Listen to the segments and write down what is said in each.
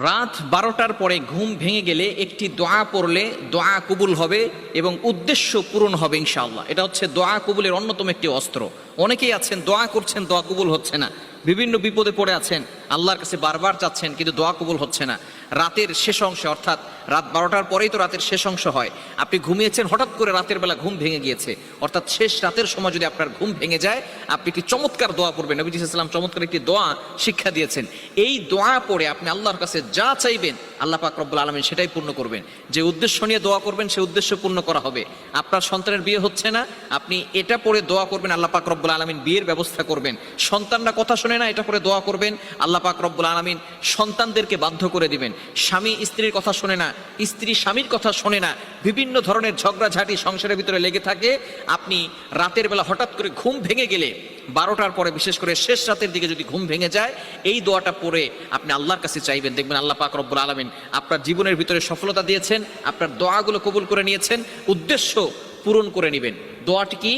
রাত 12টার পরে ঘুম ভেঙে গেলে একটি দোয়া পড়লে দোয়া কবুল হবে এবং উদ্দেশ্য পূরণ হবে ইনশাআল্লাহ। এটা হচ্ছে দোয়া কবুলের অন্যতম একটি অস্ত্র। অনেকেই আছেন দোয়া করছেন, দোয়া কবুল হচ্ছে না, বিভিন্ন বিপদে পড়ে আছেন, আল্লাহর কাছে বারবার চাচ্ছেন কিন্তু দোয়া কবুল হচ্ছে না। রাতের শেষ অংশে, অর্থাৎ রাত 12টার পরেই তো রাতের শেষ অংশ হয়, আপনি ঘুমিয়েছেন, হঠাৎ করে রাতের বেলা ঘুম ভেঙে গিয়েছে, অর্থাৎ শেষ রাতের সময় যদি আপনার ঘুম ভেঙে যায়, আপনি একটি চমৎকার দোয়া পড়বেন। নবী সাল্লাল্লাহু আলাইহি ওয়াসাল্লাম চমৎকার একটি দোয়া শিক্ষা দিয়েছেন। এই দোয়া পড়ে আপনি আল্লাহর কাছে যা চাইবেন আল্লাহ পাক রব্বুল আলামিন সেটাই পূর্ণ করবেন। যে উদ্দেশ্য নিয়ে দোয়া করবেন সে উদ্দেশ্য পূর্ণ করা হবে। আপনার সন্তানের বিয়ে হচ্ছে না, আপনি এটা পড়ে দোয়া করবেন, আল্লাহ পাক রব্বুল আলামিন বিয়ের ব্যবস্থা করবেন। সন্তানরা কথা শোনে না, এটা পড়ে দোয়া করবেন, আল্লাহ পাক রব্বুল আলামিন সন্তানদেরকে বাধ্য করে দিবেন। স্বামী স্ত্রীর কথা শোনে না, স্ত্রী স্বামীর কথা শোনে না, বিভিন্ন ধরনের ঝগড়াঝাঁটি সংসারের ভিতরে লেগে থাকে, আপনি রাতের বেলা হঠাৎ করে ঘুম ভেঙে গেলে 12টার পরে, বিশেষ করে শেষ রাতের দিকে যদি ঘুম ভেঙে যায়, এই দোয়াটা পড়ে আপনি আল্লাহর কাছে চাইবেন, দেখবেন আল্লাহ পাক রব্বুল আলামিন আপনার জীবনের ভিতরে সফলতা দিয়েছেন, আপনার দোয়াগুলো কবুল করে নিয়েছেন, উদ্দেশ্য পূরণ করে নেবেন। দোয়াটি কি?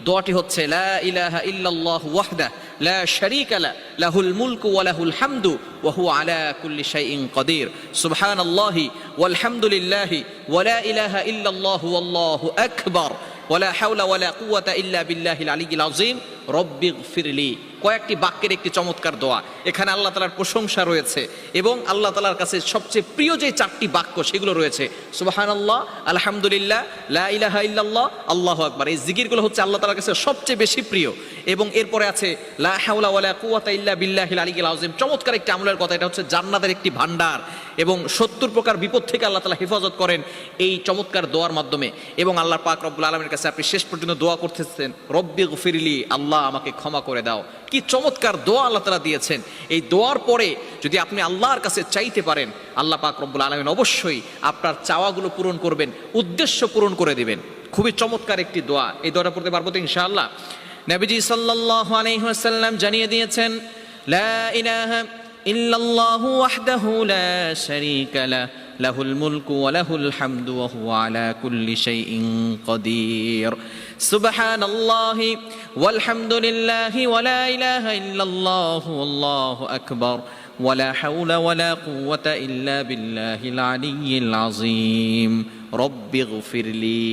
দোয়াটি হচ্ছে লা ইলাহা ইল্লাল্লাহু ওয়াহদাহু লা শারীকা লাহু লাহুল মুলকু ওয়া লাহুল হামদু ওয়া হুয়া আলা কুল্লি শাইইন কাদির সুবহানাল্লাহি ওয়াল হামদুলিল্লাহি ওয়া লা ইলাহা ইল্লাল্লাহু ওয়াল্লাহু আকবার ওয়া লা হাওলা ওয়া লা কুওয়াতা ইল্লা বিল্লাহিল আলিয়্যিল আযীম রব্বিগফিরলি। কয়েকটি বাক্যের একটি চমৎকার দোয়া। এখানে আল্লাহ তাআলার প্রশংসা রয়েছে এবং আল্লাহ তাআলার কাছে সবচেয়ে প্রিয় যে 4টি বাক্য সেগুলো রয়েছে সুবহানাল্লাহ, আলহামদুলিল্লাহ, লা ইলাহা ইল্লাল্লাহ, আল্লাহু আকবার। এই জিকিরগুলো হচ্ছে আল্লাহ তাআলার কাছে সবচেয়ে বেশি প্রিয়। এবং এরপরে আছে লা হাওলা ওয়া লা কুওয়াতা ইল্লা বিল্লাহিল আলিয়্যিল আযীম। চমৎকার একটি আমলের কথা, এটা হচ্ছে জান্নাতের একটি ভান্ডার এবং 70 প্রকার বিপদ থেকে আল্লাহ তাআলা হেফাজত করেন এই চমৎকার দোয়ার মাধ্যমে। এবং আল্লাহ পাক রব্বুল আলামিনের কাছে আপনি শেষ পর্যন্ত দোয়া করতেছেন, রব্বিগফিরলি, আল্লাহ আমাকে ক্ষমা করে দাও। কি চমৎকার দোয়া আল্লাহ তাআলা দিয়েছেন। এই দোয়ার পরে যদি আপনি আল্লাহর কাছে চাইতে পারেন, আল্লাহ পাক রব্বুল আলামিন অবশ্যই আপনার চাওয়াগুলো পূরণ করবেন, উদ্দেশ্য পূরণ করে দিবেন। খুবই চমৎকার একটি দোয়া। এই দোয়াটা পড়তে পারবো তো ইনশাআল্লাহ? নবীজি সাল্লাল্লাহু আলাইহি ওয়াসাল্লাম জানিয়ে দিয়েছেন, লা ইলাহা ইল্লাল্লাহু ওয়াহদাহু লা শারীকা লাহু লাহুল মুলকু ওয়া লাহুল হামদু ওয়া হুয়া আলা কুল্লি শাইইন কাদির সুবহানাল্লাহি ওয়াল হামদুলিল্লাহি ওয়া লা ইলাহা ইল্লাল্লাহু আল্লাহু আকবার ওয়া লা হাওলা ওয়া লা কুওয়াতা ইল্লা বিল্লাহিল আলিয়্যিল আযীম রব্বিগফিরলি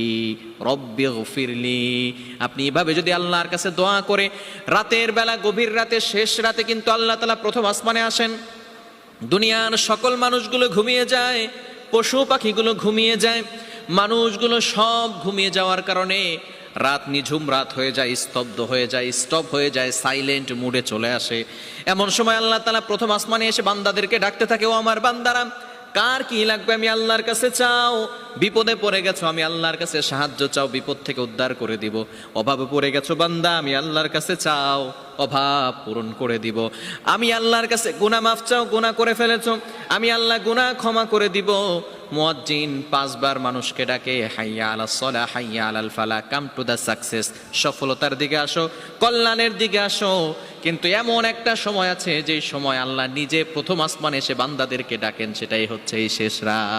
রব্বিগফিরলি। আপনি এভাবে যদি আল্লাহর কাছে দোয়া করে রাতের বেলা, গভীর রাতে, শেষ রাতে কিন্তু আল্লাহ তাআলা প্রথম আসমানে আসেন। দুনিয়ার সকল মানুষগুলো ঘুমিয়ে যায়, পশু পাখিগুলো ঘুমিয়ে যায়, মানুষগুলো সব ঘুমিয়ে যাওয়ার কারণে রাত নিঝুম রাত হয়ে যায়, স্তব্ধ হয়ে যায়, স্টপ হয়ে যায়, সাইলেন্ট মুডে চলে আসে। এমন সময় আল্লাহ তাআলা প্রথম আসমানে এসে বান্দাদেরকে ডাকতে থাকে, ও আমার বান্দারা, কার কি লাগবে আমি আল্লাহর কাছে চাও। বিপদে পড়ে গেছো, আমি আল্লাহর কাছে সাহায্য চাও, বিপদ থেকে উদ্ধার করে দিব। অভাবে পড়ে গেছো বান্দা, আমি আল্লাহর কাছে চাও, অভাব পূরণ করে দিব। আমি আল্লাহর কাছে গুনাহ মাফ চাও, গুনাহ করে ফেলেছো, আমি আল্লাহ গুনাহ ক্ষমা করে দিব। মুয়াজ্জিন 5 বার মানুষকে ডাকে, হাইয়া আলাস সালাহ হাইয়া আলাল ফালাহ, কাম টু দ্য সাকসেস, সফলতার দিকে আসো, কল্যাণের দিকে আসো। কিন্তু এমন একটা সময় আছে যে সময় আল্লাহ নিজে প্রথম আসমানে এসে বান্দাদেরকে ডাকেন, সেটাই হচ্ছে এই শেষ রাত।